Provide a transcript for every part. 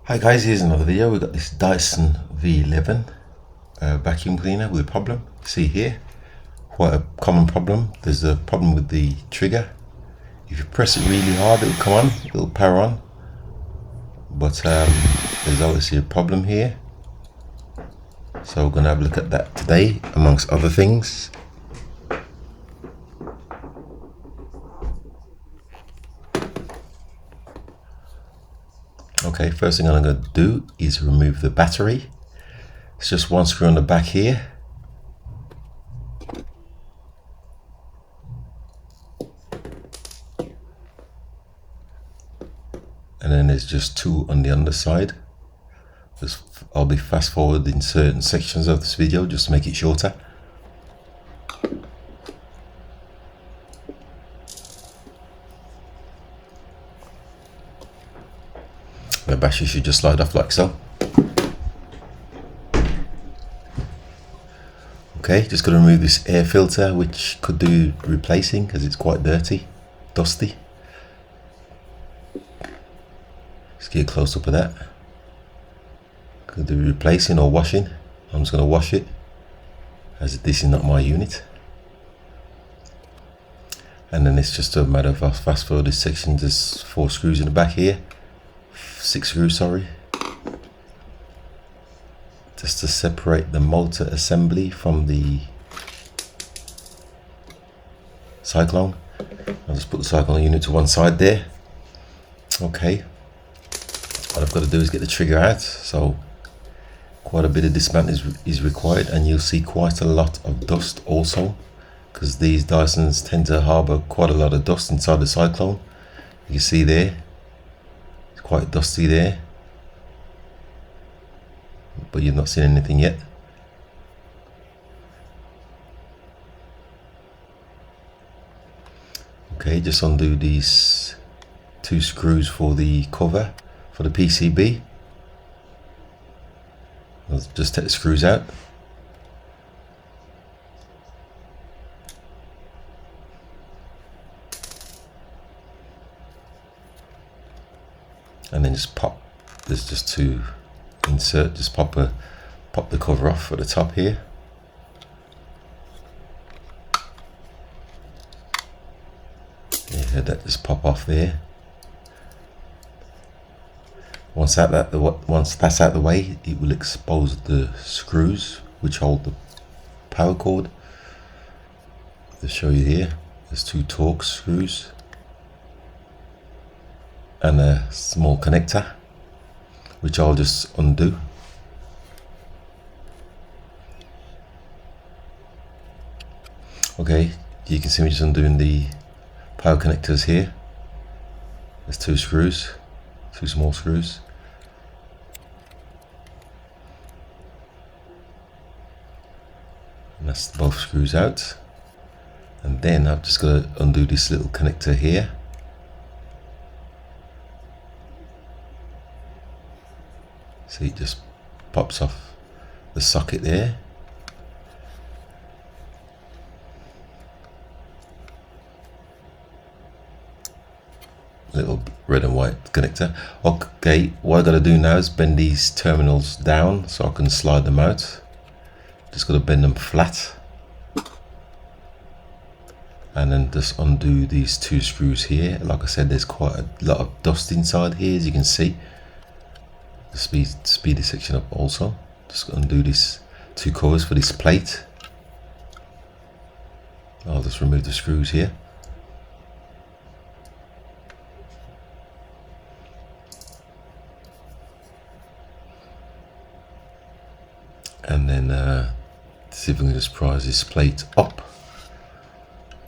Hi guys, here's another video. We've got this Dyson V11 vacuum cleaner with a problem. See here, quite a common problem. There's a problem with the trigger. If you press it really hard, it'll come on, it'll power on. But there's obviously a problem here. So we're gonna have a look at that today, amongst other things. Okay, first thing I'm going to do is remove the battery. It's just one screw on the back here. And then there's just two on the underside. I'll be fast forwarding certain sections of this video just to make it shorter. The battery should just slide off like so. Okay, just got to remove this air filter, which could do replacing because it's quite dirty, dusty. Let's get a close up of that. Could do replacing or washing. I'm just going to wash it, as this is not my unit. And then it's just a matter of fast forward this section. There's 4 screws in the back here. 6 screws, sorry, just to separate the motor assembly from the Cyclone. I'll just put the Cyclone unit to one side there. Okay, what I've got to do is get the trigger out, so quite a bit of dismantling is required, and you'll see quite a lot of dust also, because these Dysons tend to harbour quite a lot of dust inside the Cyclone. You can see there, quite dusty there, but you've not seen anything yet. Okay, just undo these 2 screws for the cover for the PCB. I'll just take the screws out. And then just pop, there's just to insert, just pop the cover off at the top here. Yeah, that just pop off there. Once that's out of the way, it will expose the screws which hold the power cord. To show you here, there's 2 Torx screws and a small connector, which I'll just undo. Okay, you can see me just undoing the power connectors here. There's 2 screws, 2 small screws. And that's both screws out. And then I've just got to undo this little connector here. See, it just pops off the socket there. Little red and white connector. Okay, what I got to do now is bend these terminals down so I can slide them out. Just got to bend them flat. And then just undo these 2 screws here. Like I said, there's quite a lot of dust inside here, as you can see. Speed this section up also. Just undo these 2 covers for this plate. I'll just remove the screws here. And then see if we can just prise this plate up,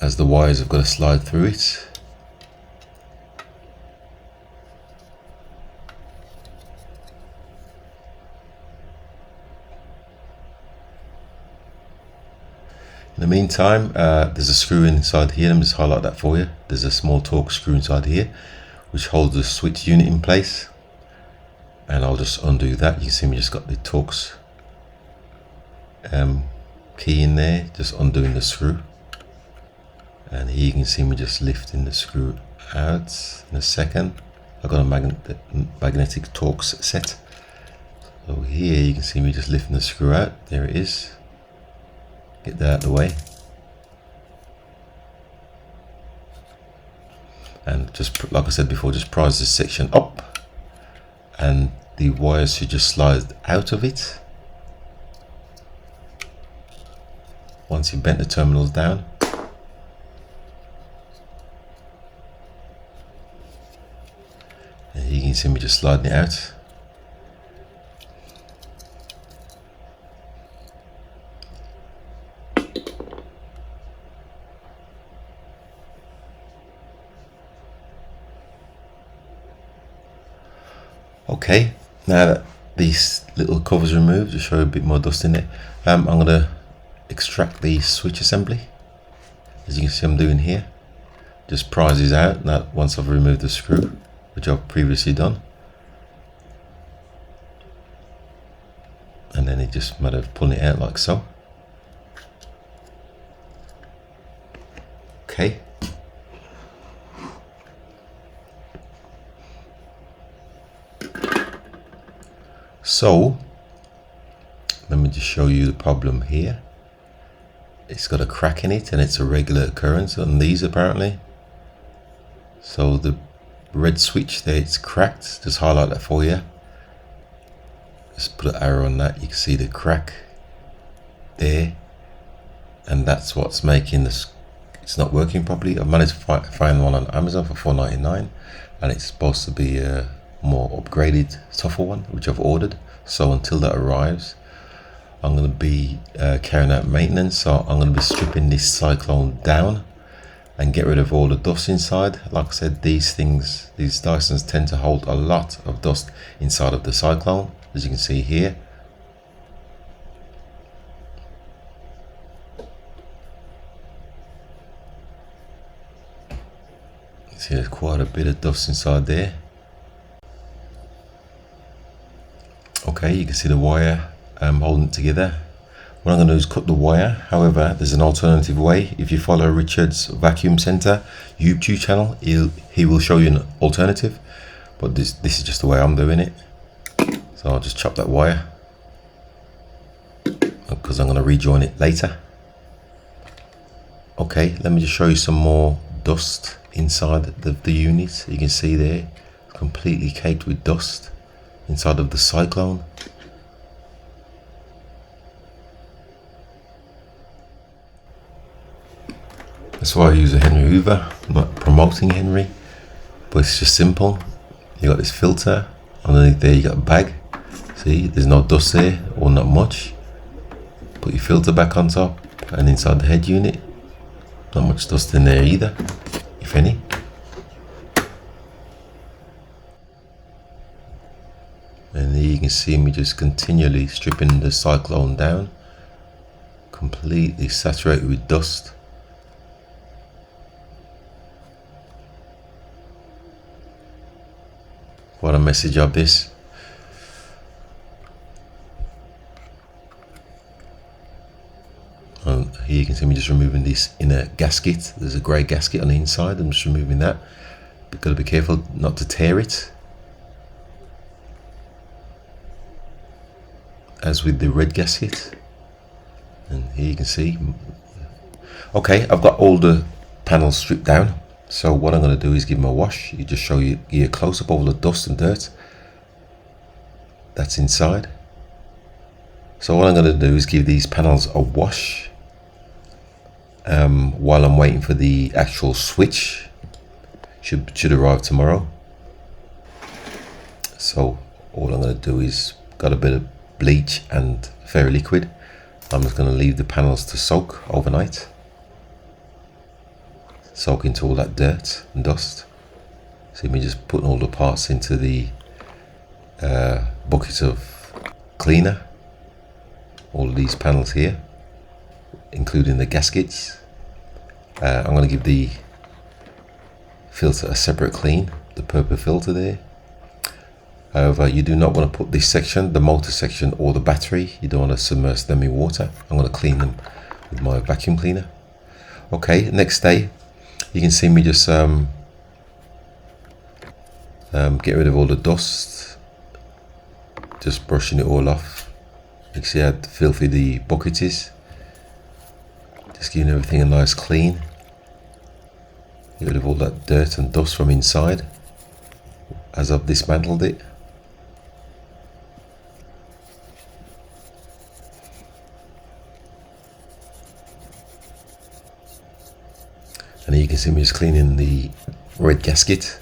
as the wires have got to slide through it. In the meantime, there's a screw inside here. Let me just highlight that for you. There's a small Torx screw inside here, which holds the switch unit in place. And I'll just undo that. You can see me just got the Torx key in there, just undoing the screw. And here you can see me just lifting the screw out in a second. I've got a magnetic Torx set. So here you can see me just lifting the screw out. There it is. Get that out of the way. And just like I said before, just prise this section up and the wires should just slide out of it once you bent the terminals down. And you can see me just sliding it out. Okay, now that these little covers removed, just show a bit more dust in it, I'm going to extract the switch assembly. As you can see I'm doing here, just prizes out. Now once I've removed the screw, which I've previously done, and then it just matter of pulling it out like so. Okay. So let me just show you the problem here. It's got a crack in it and it's a regular occurrence on these apparently. So the red switch there, it's cracked. Just highlight that for you. Just put an arrow on that. You can see the crack there, and that's what's making this. It's not working properly. I've managed to find one on Amazon for $4.99, and it's supposed to be a more upgraded, tougher one, which I've ordered. So until that arrives, I'm going to be carrying out maintenance. So I'm going to be stripping this Cyclone down and get rid of all the dust inside. Like I said, these Dysons tend to hold a lot of dust inside of the Cyclone, as you can see here. See, there's quite a bit of dust inside there. Okay, you can see the wire holding it together. What I'm going to do is cut the wire. However, there's an alternative way. If you follow Richard's Vacuum Center YouTube channel, he will show you an alternative. But this is just the way I'm doing it. So I'll just chop that wire because I'm going to rejoin it later. Okay, let me just show you some more dust inside the unit. You can see there, completely caked with dust inside of the Cyclone. That's why I use a Henry Hoover. I'm not promoting Henry, but it's just simple. You got this filter underneath there, you got a bag. See, there's no dust there, or not much. Put your filter back on top, and inside the head unit, not much dust in there either, if any. And there you can see me just continually stripping the Cyclone down, completely saturated with dust. What a messy job this. And here you can see me just removing this inner gasket. There's a grey gasket on the inside. I'm just removing that. But got to be careful not to tear it, as with the red gasket. And here you can see. Okay, I've got all the panels stripped down. So what I'm going to do is give them a wash. You just show you a close up of all the dust and dirt that's inside. So what I'm going to do is give these panels a wash while I'm waiting for the actual switch. Should arrive tomorrow. So all I'm going to do is got a bit of bleach and fairy liquid. I'm just going to leave the panels to soak overnight. Soak into all that dirt and dust. See me just putting all the parts into the bucket of cleaner. All of these panels here, including the gaskets. I'm going to give the filter a separate clean, the purple filter there. However, you do not want to put this section, the motor section or the battery, you don't want to submerge them in water. I'm going to clean them with my vacuum cleaner. Okay, next day, you can see me just Get rid of all the dust, just brushing it all off. You can see how filthy the bucket is. Just giving everything a nice clean. Get rid of all that dirt and dust from inside as I've dismantled it. And you can see me just cleaning the red gasket.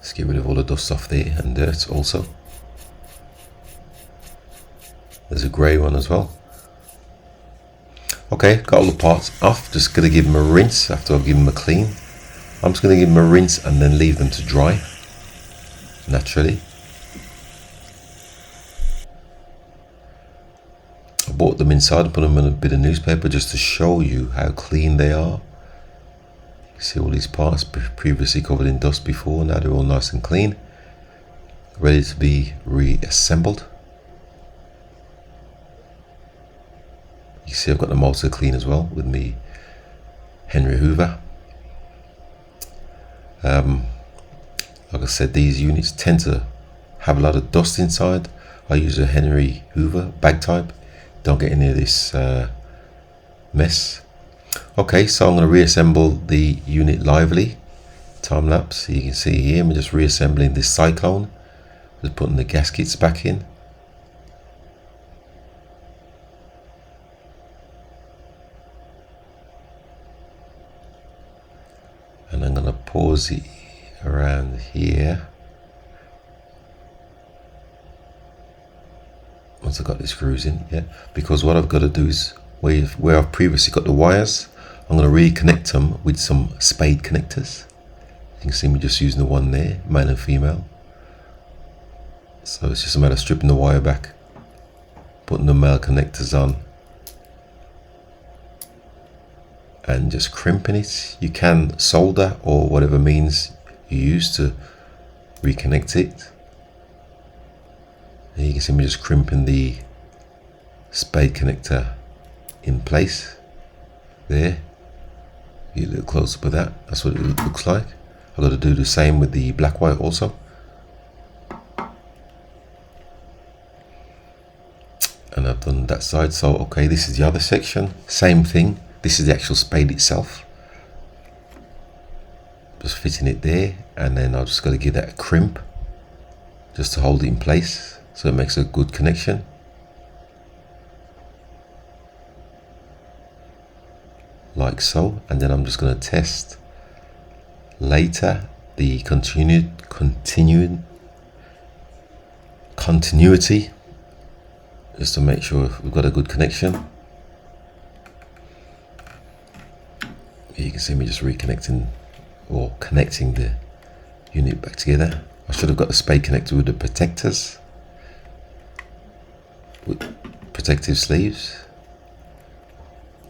Just get rid of all the dust off there and dirt also. There's a grey one as well. Okay, got all the parts off. Just going to give them a rinse after I've given them a clean. I'm just going to give them a rinse and then leave them to dry naturally. I bought them inside and put them in a bit of newspaper just to show you how clean they are. See all these parts previously covered in dust before, now they're all nice and clean, ready to be reassembled. You see I've got the motor clean as well with me Henry Hoover. Like I said, these units tend to have a lot of dust inside. I use a Henry Hoover bag type, don't get any of this mess. Okay, so I'm going to reassemble the unit lively, time lapse. You can see here I'm just reassembling this Cyclone, just putting the gaskets back in. And I'm going to pause it around here. Once I've got the screws in, yeah, because what I've got to do is where I've previously got the wires, I'm going to reconnect them with some spade connectors. You can see me just using the one there, male and female. So it's just a matter of stripping the wire back, putting the male connectors on, and just crimping it. You can solder or whatever means you use to reconnect it. And you can see me just crimping the spade connector in place there. Get a little close up of that. That's what it looks like. I've got to do the same with the black wire also. And I've done that side. So okay, this is the other section. Same thing. This is the actual spade itself. Just fitting it there, and then I've just got to give that a crimp just to hold it in place so it makes a good connection. Like so, and then I'm just going to test later the continuity just to make sure we've got a good connection. You can see me just reconnecting or connecting the unit back together. I should have got the spade connector with the protectors, with protective sleeves.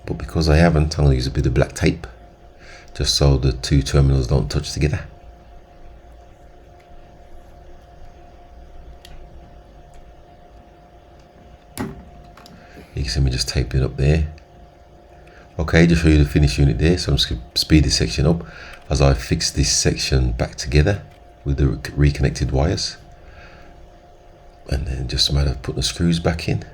But because I haven't, I'm going to use a bit of black tape just so the two terminals don't touch together. You can see me just taping it up there. Okay, just show you the finished unit there. So I'm just going to speed this section up as I fix this section back together with the reconnected wires. And then just a matter of putting the screws back in.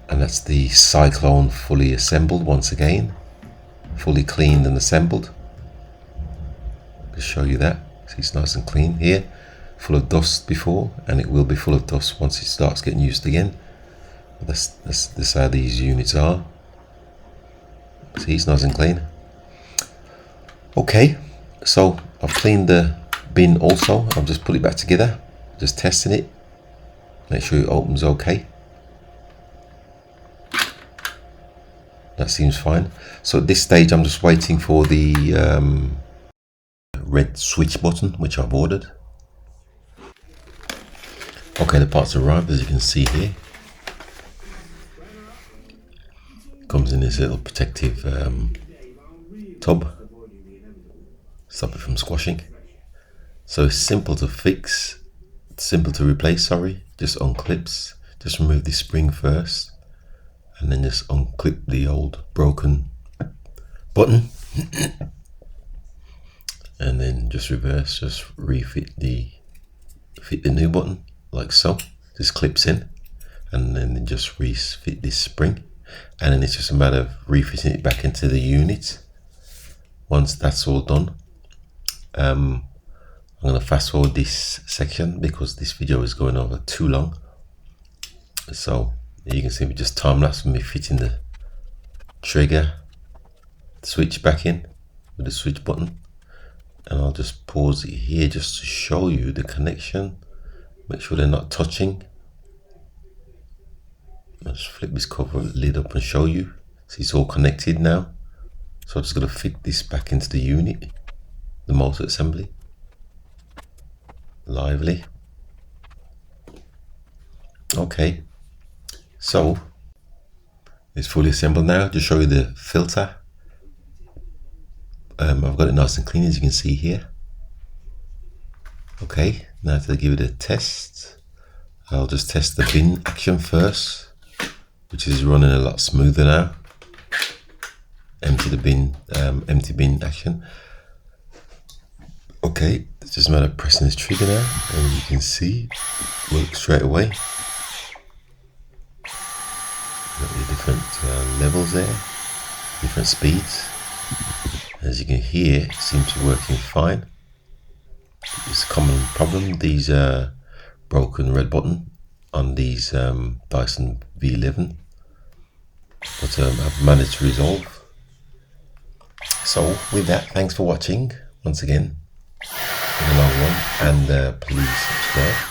And that's the Cyclone fully assembled once again, fully cleaned and assembled. Just show you that. See, it's nice and clean here, full of dust before, and it will be full of dust once it starts getting used again. But that's how these units are. See, it's nice and clean. Okay, so I've cleaned the bin also. I've just put it back together, just testing it, make sure it opens okay. That seems fine. So at this stage I'm just waiting for the red switch button, which I've ordered. Okay, the parts arrived, as you can see here. Comes in this little protective tub, stop it from squashing. So it's simple to fix, simple to replace, sorry. Just unclips, just remove the spring first, and then just unclip the old broken button. And then just reverse, just refit fit the new button like so. This clips in, and then just refit this spring, and then it's just a matter of refitting it back into the unit. Once that's all done, I'm going to fast forward this section because this video is going over too long. So you can see we just time lapse me fitting the trigger switch back in with the switch button, and I'll just pause it here just to show you the connection. Make sure they're not touching. I'll just flip this cover lid up and show you. See, it's all connected now. So I'm just going to fit this back into the unit, the motor assembly. Lively. Okay, so it's fully assembled now. Just show you the filter. I've got it nice and clean, as you can see here. Okay, now to give it a test, I'll just test the bin action first, which is running a lot smoother now. Empty the bin, empty bin action. Okay, it's just a matter of pressing this trigger now, and you can see it works straight away. Got the different levels there, different speeds. As you can hear, it seems to be working fine. It's a common problem, these broken red button on these Dyson V11, but I've managed to resolve. So with that, thanks for watching once again in the long run, and please subscribe.